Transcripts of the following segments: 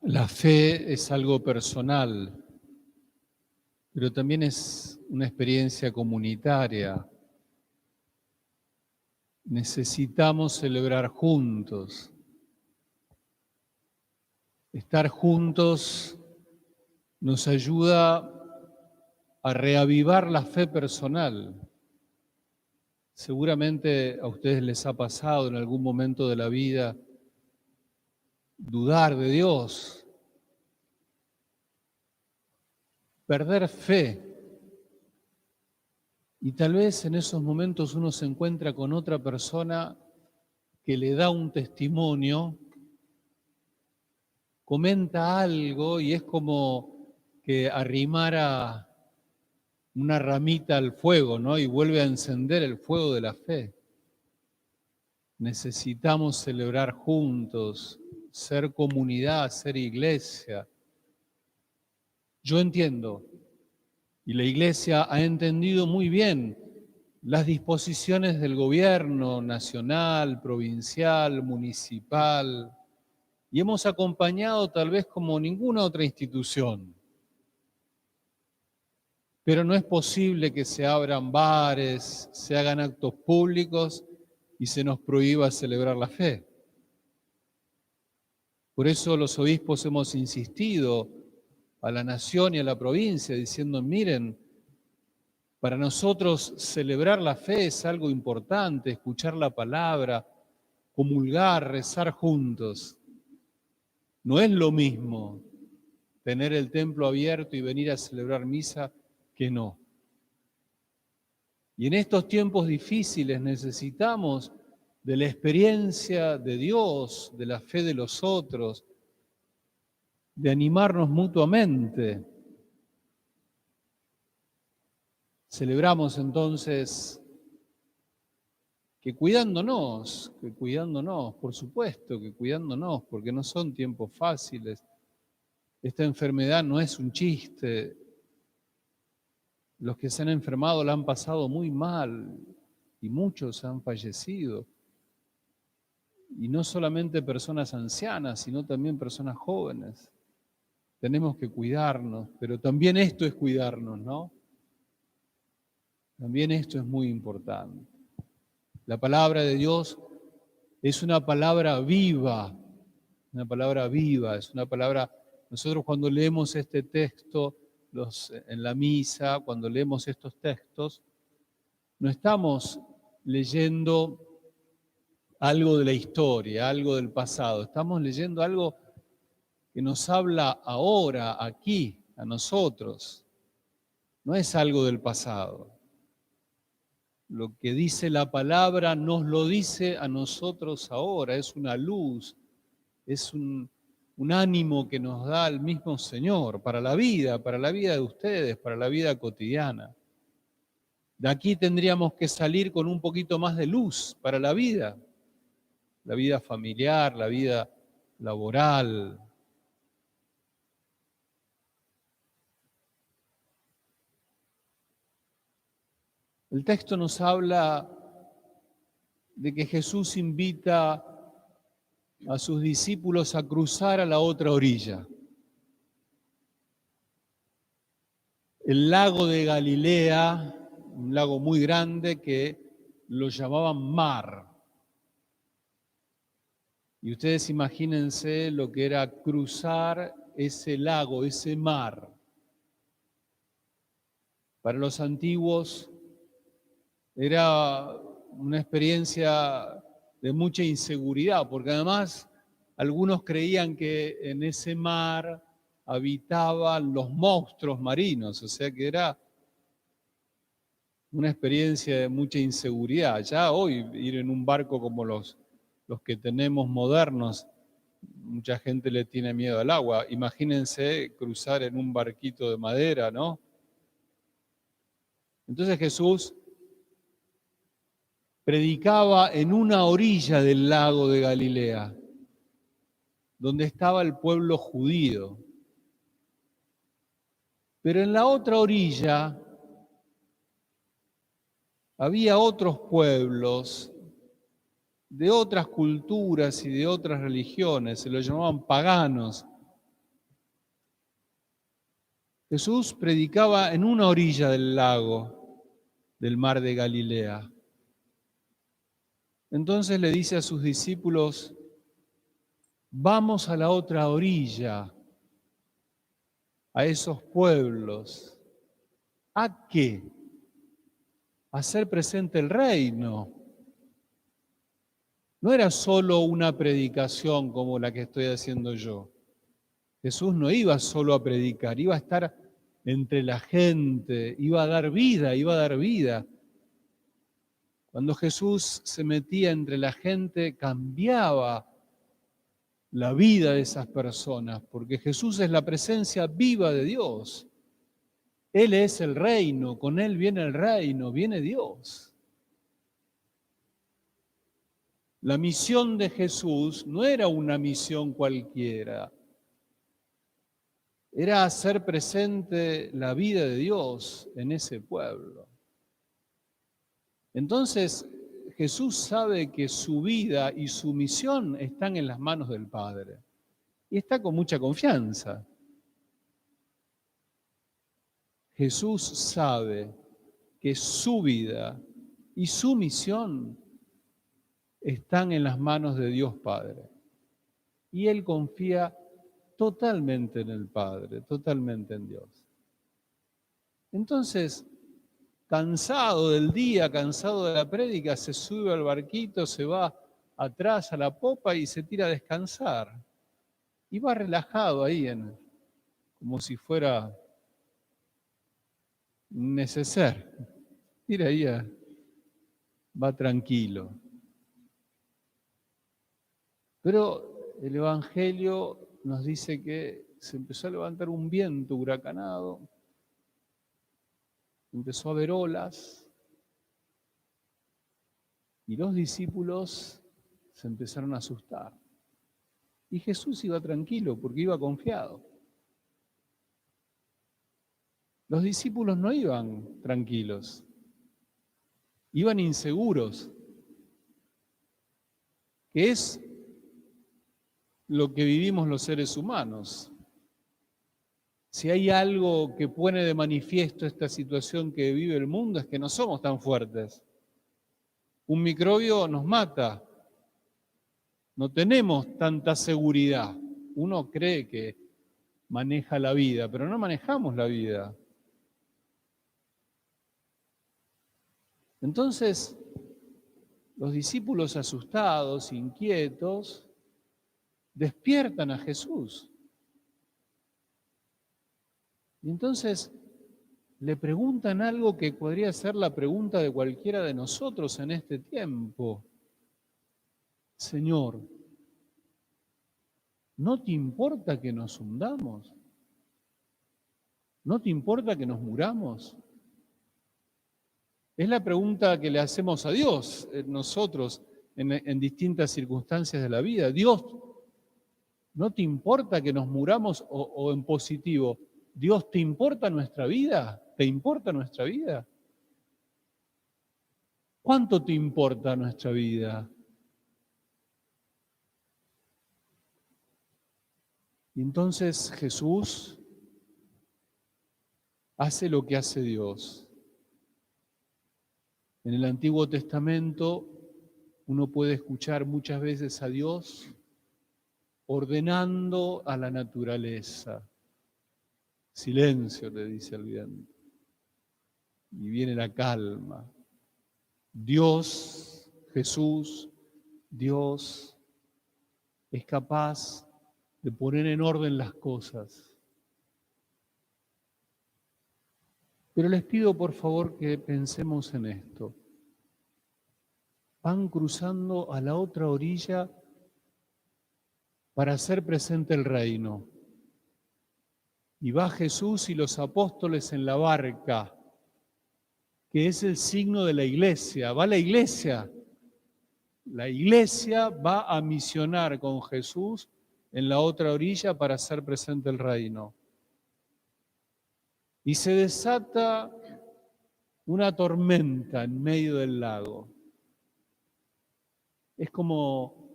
La fe es algo personal, pero también es una experiencia comunitaria. Necesitamos celebrar juntos. Estar juntos nos ayuda a reavivar la fe personal. Seguramente a ustedes les ha pasado en algún momento de la vida dudar de Dios, perder fe. Y tal vez en esos momentos uno se encuentra con otra persona que le da un testimonio, comenta algo y es como que arrimara una ramita al fuego, ¿no? Y vuelve a encender el fuego de la fe. Necesitamos celebrar juntos, ser comunidad, ser iglesia. Yo entiendo, y la iglesia ha entendido muy bien las disposiciones del gobierno nacional, provincial, municipal, y hemos acompañado tal vez como ninguna otra institución. Pero no es posible que se abran bares, se hagan actos públicos y se nos prohíba celebrar la fe. Por eso los obispos hemos insistido a la nación y a la provincia diciendo, miren, para nosotros celebrar la fe es algo importante, escuchar la palabra, comulgar, rezar juntos. No es lo mismo tener el templo abierto y venir a celebrar misa que no. Y en estos tiempos difíciles necesitamos de la experiencia de Dios, de la fe de los otros, de animarnos mutuamente. Celebramos entonces que cuidándonos, por supuesto que cuidándonos, porque no son tiempos fáciles. Esta enfermedad no es un chiste. Los que se han enfermado la han pasado muy mal y muchos han fallecido. Y no solamente personas ancianas, sino también personas jóvenes. Tenemos que cuidarnos, pero también esto es cuidarnos, ¿no? También esto es muy importante. La palabra de Dios es una palabra viva, es una palabra. Nosotros cuando leemos este texto en la misa, cuando leemos estos textos, no estamos leyendo algo de la historia, algo del pasado, estamos leyendo algo que nos habla ahora, aquí, a nosotros. No es algo del pasado. Lo que dice la palabra nos lo dice a nosotros ahora, es una luz, es un ánimo que nos da el mismo Señor para la vida de ustedes, para la vida cotidiana. De aquí tendríamos que salir con un poquito más de luz para la vida familiar, la vida laboral. El texto nos habla de que Jesús invita a sus discípulos a cruzar a la otra orilla. El lago de Galilea, un lago muy grande que lo llamaban mar. Y ustedes imagínense lo que era cruzar ese lago, ese mar. Para los antiguos era una experiencia de mucha inseguridad, porque además algunos creían que en ese mar habitaban los monstruos marinos, o sea que era una experiencia de mucha inseguridad. Ya hoy ir en un barco como los que tenemos modernos, mucha gente le tiene miedo al agua. Imagínense cruzar en un barquito de madera, ¿no? Entonces Jesús predicaba en una orilla del lago de Galilea, donde estaba el pueblo judío. Pero en la otra orilla había otros pueblos de otras culturas y de otras religiones, se los llamaban paganos, Jesús predicaba en una orilla del lago, del mar de Galilea. Entonces le dice a sus discípulos, vamos a la otra orilla, a esos pueblos. ¿A qué? A hacer presente el reino. No era solo una predicación como la que estoy haciendo yo. Jesús no iba solo a predicar, iba a estar entre la gente, iba a dar vida, iba a dar vida. Cuando Jesús se metía entre la gente, cambiaba la vida de esas personas, porque Jesús es la presencia viva de Dios. Él es el reino, con Él viene el reino, viene Dios. La misión de Jesús no era una misión cualquiera, era hacer presente la vida de Dios en ese pueblo. Entonces, Jesús sabe que su vida y su misión están en las manos del Padre. Y está con mucha confianza. Jesús sabe que su vida y su misión están en las manos de Dios Padre. Y Él confía totalmente en el Padre, totalmente en Dios. Entonces, cansado del día, cansado de la prédica, se sube al barquito, se va atrás a la popa y se tira a descansar. Y va relajado ahí, como si fuera un neceser. Tira ahí, va tranquilo. Pero el Evangelio nos dice que se empezó a levantar un viento huracanado, empezó a haber olas, y los discípulos se empezaron a asustar. Y Jesús iba tranquilo porque iba confiado. Los discípulos no iban tranquilos, iban inseguros, que es lo que vivimos los seres humanos. Si hay algo que pone de manifiesto esta situación que vive el mundo es que no somos tan fuertes. Un microbio nos mata. No tenemos tanta seguridad. Uno cree que maneja la vida, pero no manejamos la vida. Entonces, los discípulos asustados, inquietos, despiertan a Jesús. Y entonces le preguntan algo que podría ser la pregunta de cualquiera de nosotros en este tiempo. Señor, ¿no te importa que nos hundamos? ¿No te importa que nos muramos? Es la pregunta que le hacemos a Dios, nosotros, en distintas circunstancias de la vida. Dios, ¿no te importa que nos muramos? O en positivo, Dios, ¿te importa nuestra vida? ¿Te importa nuestra vida? ¿Cuánto te importa nuestra vida? Y entonces Jesús hace lo que hace Dios. En el Antiguo Testamento uno puede escuchar muchas veces a Dios ordenando a la naturaleza. Silencio, le dice el viento. Y viene la calma. Dios, Jesús, Dios es capaz de poner en orden las cosas. Pero les pido por favor que pensemos en esto. Van cruzando a la otra orilla para hacer presente el reino. Y va Jesús y los apóstoles en la barca, que es el signo de la iglesia. Va la iglesia. La iglesia va a misionar con Jesús en la otra orilla para hacer presente el reino. Y se desata una tormenta en medio del lago. Es como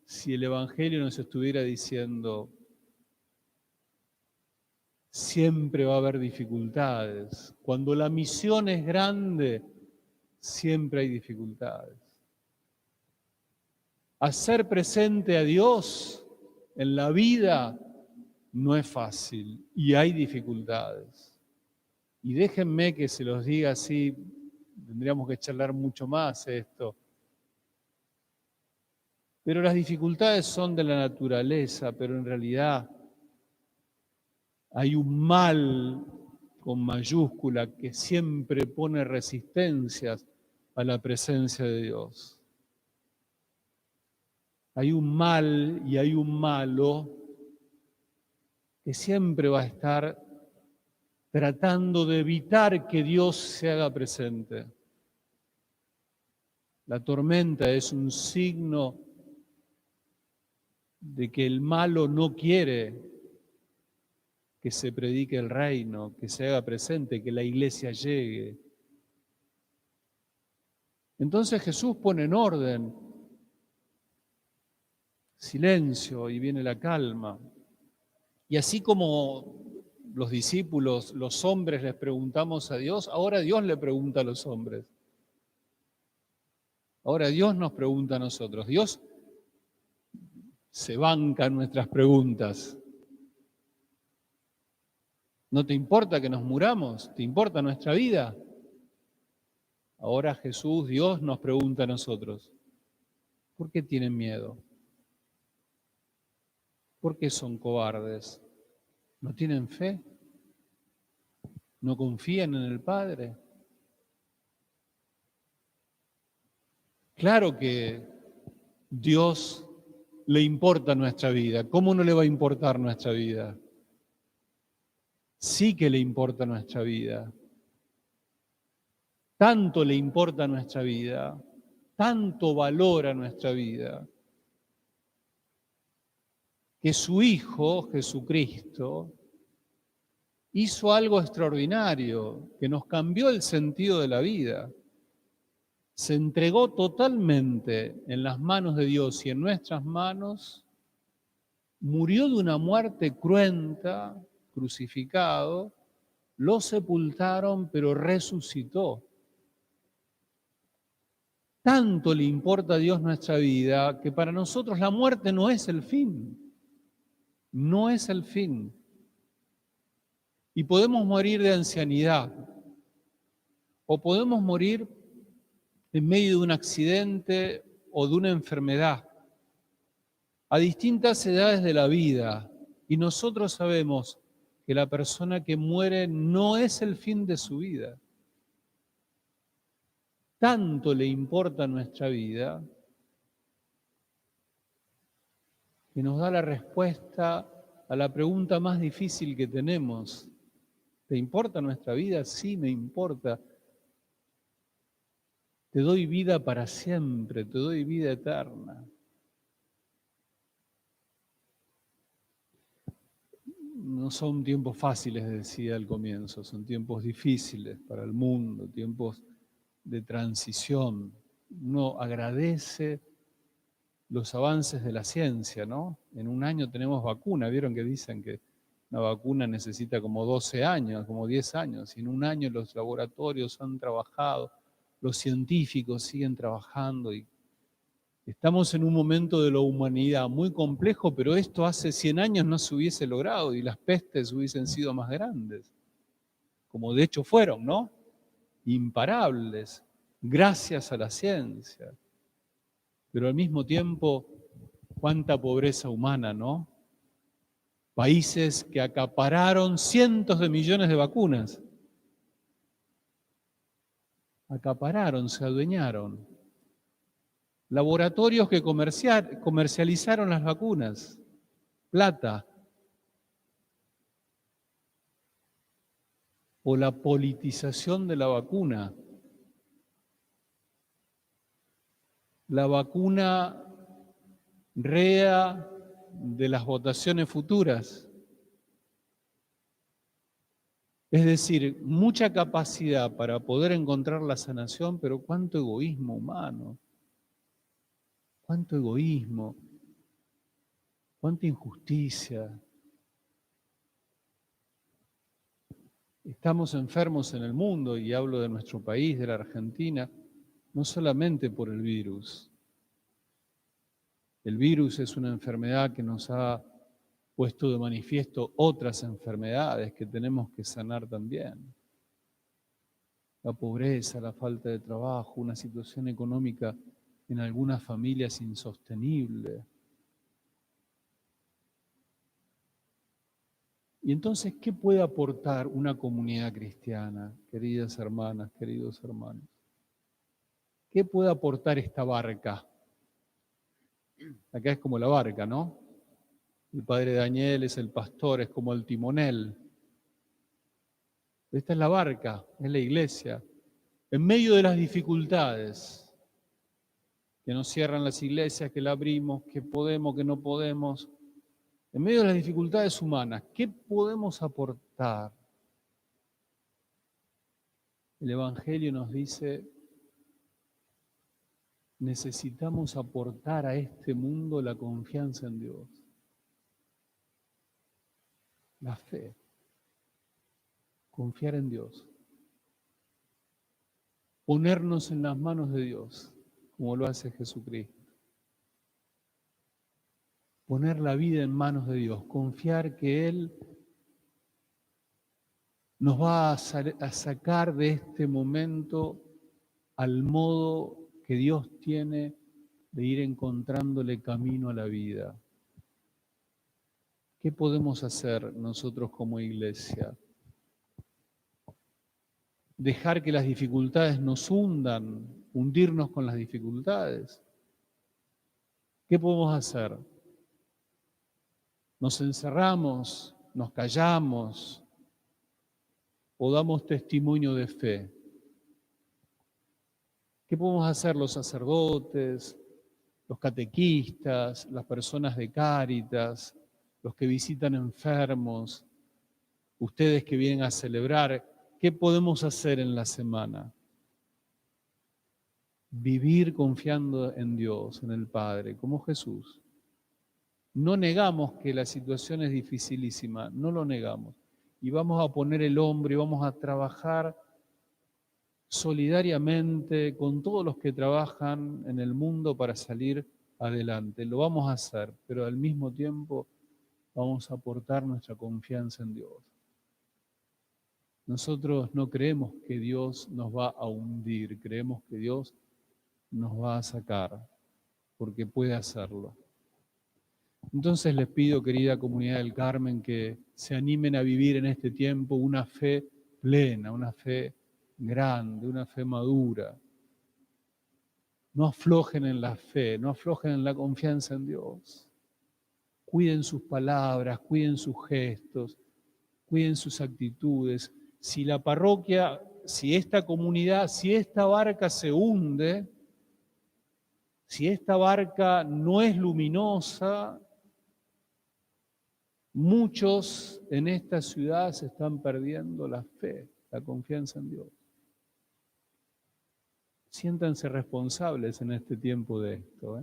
si el Evangelio nos estuviera diciendo, siempre va a haber dificultades. Cuando la misión es grande, siempre hay dificultades. Hacer presente a Dios en la vida no es fácil y hay dificultades. Y déjenme que se los diga así, tendríamos que charlar mucho más esto. Pero las dificultades son de la naturaleza, pero en realidad hay un mal con mayúscula que siempre pone resistencias a la presencia de Dios. Hay un mal y hay un malo que siempre va a estar tratando de evitar que Dios se haga presente. La tormenta es un signo de que el malo no quiere que se predique el reino, que se haga presente, que la iglesia llegue. Entonces Jesús pone en orden, silencio, y viene la calma. Y así como los discípulos, los hombres les preguntamos a Dios, ahora Dios le pregunta a los hombres. Ahora Dios nos pregunta a nosotros. Dios se banca en nuestras preguntas. ¿No te importa que nos muramos? ¿Te importa nuestra vida? Ahora Jesús, Dios nos pregunta a nosotros. ¿Por qué tienen miedo? ¿Por qué son cobardes? ¿No tienen fe? ¿No confían en el Padre? Claro que Dios le importa nuestra vida. ¿Cómo no le va a importar nuestra vida? Sí que le importa nuestra vida. Tanto le importa nuestra vida, tanto valora nuestra vida, que su Hijo, Jesucristo, hizo algo extraordinario, que nos cambió el sentido de la vida. Se entregó totalmente en las manos de Dios y en nuestras manos, murió de una muerte cruenta, crucificado, lo sepultaron, pero resucitó. Tanto le importa a Dios nuestra vida que para nosotros la muerte no es el fin, no es el fin. Y podemos morir de ancianidad o podemos morir en medio de un accidente o de una enfermedad a distintas edades de la vida. Y nosotros sabemos que la persona que muere no es el fin de su vida. Tanto le importa nuestra vida que nos da la respuesta a la pregunta más difícil que tenemos. ¿Te importa nuestra vida? Sí, me importa. Te doy vida para siempre, te doy vida eterna. No son tiempos fáciles, decía al comienzo, son tiempos difíciles para el mundo, tiempos de transición. Uno agradece los avances de la ciencia, ¿no? En un año tenemos vacuna, vieron que dicen que una vacuna necesita como 12 años, como 10 años, y en un año los laboratorios han trabajado, los científicos siguen trabajando y estamos en un momento de la humanidad muy complejo, pero esto hace 100 años no se hubiese logrado y las pestes hubiesen sido más grandes, como de hecho fueron, ¿no? Imparables, gracias a la ciencia. Pero al mismo tiempo, cuánta pobreza humana, ¿no? Países que acapararon cientos de millones de vacunas. Acapararon, se adueñaron. Laboratorios que comercializaron las vacunas. Plata. O la politización de la vacuna. La vacuna rea de las votaciones futuras. Es decir, mucha capacidad para poder encontrar la sanación, pero cuánto egoísmo humano, cuánto egoísmo, cuánta injusticia. Estamos enfermos en el mundo, y hablo de nuestro país, de la Argentina, no solamente por el virus. El virus es una enfermedad que nos ha puesto de manifiesto otras enfermedades que tenemos que sanar también. La pobreza, la falta de trabajo, una situación económica en algunas familias insostenible. Y entonces, ¿qué puede aportar una comunidad cristiana, queridas hermanas, queridos hermanos? ¿Qué puede aportar esta barca? Acá es como la barca, ¿no? El padre Daniel es el pastor, es como el timonel. Esta es la barca, es la iglesia. En medio de las dificultades, que nos cierran las iglesias, que la abrimos, que podemos, que no podemos, en medio de las dificultades humanas, ¿qué podemos aportar? El Evangelio nos dice, necesitamos aportar a este mundo la confianza en Dios, la fe, confiar en Dios, ponernos en las manos de Dios, como lo hace Jesucristo. Poner la vida en manos de Dios, confiar que Él nos va a sacar de este momento al modo que Dios tiene de ir encontrándole camino a la vida. ¿Qué podemos hacer nosotros como iglesia? ¿Dejar que las dificultades nos hundan, hundirnos con las dificultades? ¿Qué podemos hacer? ¿Nos encerramos, nos callamos o damos testimonio de fe? ¿Qué podemos hacer los sacerdotes, los catequistas, las personas de Cáritas, los que visitan enfermos, ustedes que vienen a celebrar? ¿Qué podemos hacer en la semana? Vivir confiando en Dios, en el Padre, como Jesús. No negamos que la situación es dificilísima, no lo negamos. Y vamos a poner el hombro y vamos a trabajar solidariamente con todos los que trabajan en el mundo para salir adelante. Lo vamos a hacer, pero al mismo tiempo vamos a aportar nuestra confianza en Dios. Nosotros no creemos que Dios nos va a hundir, creemos que Dios nos va a sacar, porque puede hacerlo. Entonces les pido, querida comunidad del Carmen, que se animen a vivir en este tiempo una fe plena, una fe grande, una fe madura. No aflojen en la fe, no aflojen en la confianza en Dios. Cuiden sus palabras, cuiden sus gestos, cuiden sus actitudes. Si la parroquia, si esta comunidad, si esta barca se hunde, si esta barca no es luminosa, muchos en esta ciudad se están perdiendo la fe, la confianza en Dios. Siéntanse responsables en este tiempo de esto.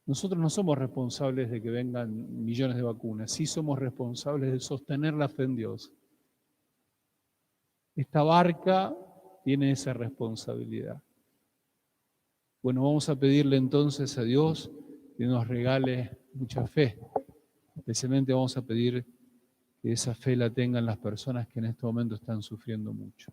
Nosotros no somos responsables de que vengan millones de vacunas, sí somos responsables de sostener la fe en Dios. Esta barca tiene esa responsabilidad. Bueno, vamos a pedirle entonces a Dios que nos regale mucha fe. Especialmente vamos a pedir que esa fe la tengan las personas que en este momento están sufriendo mucho.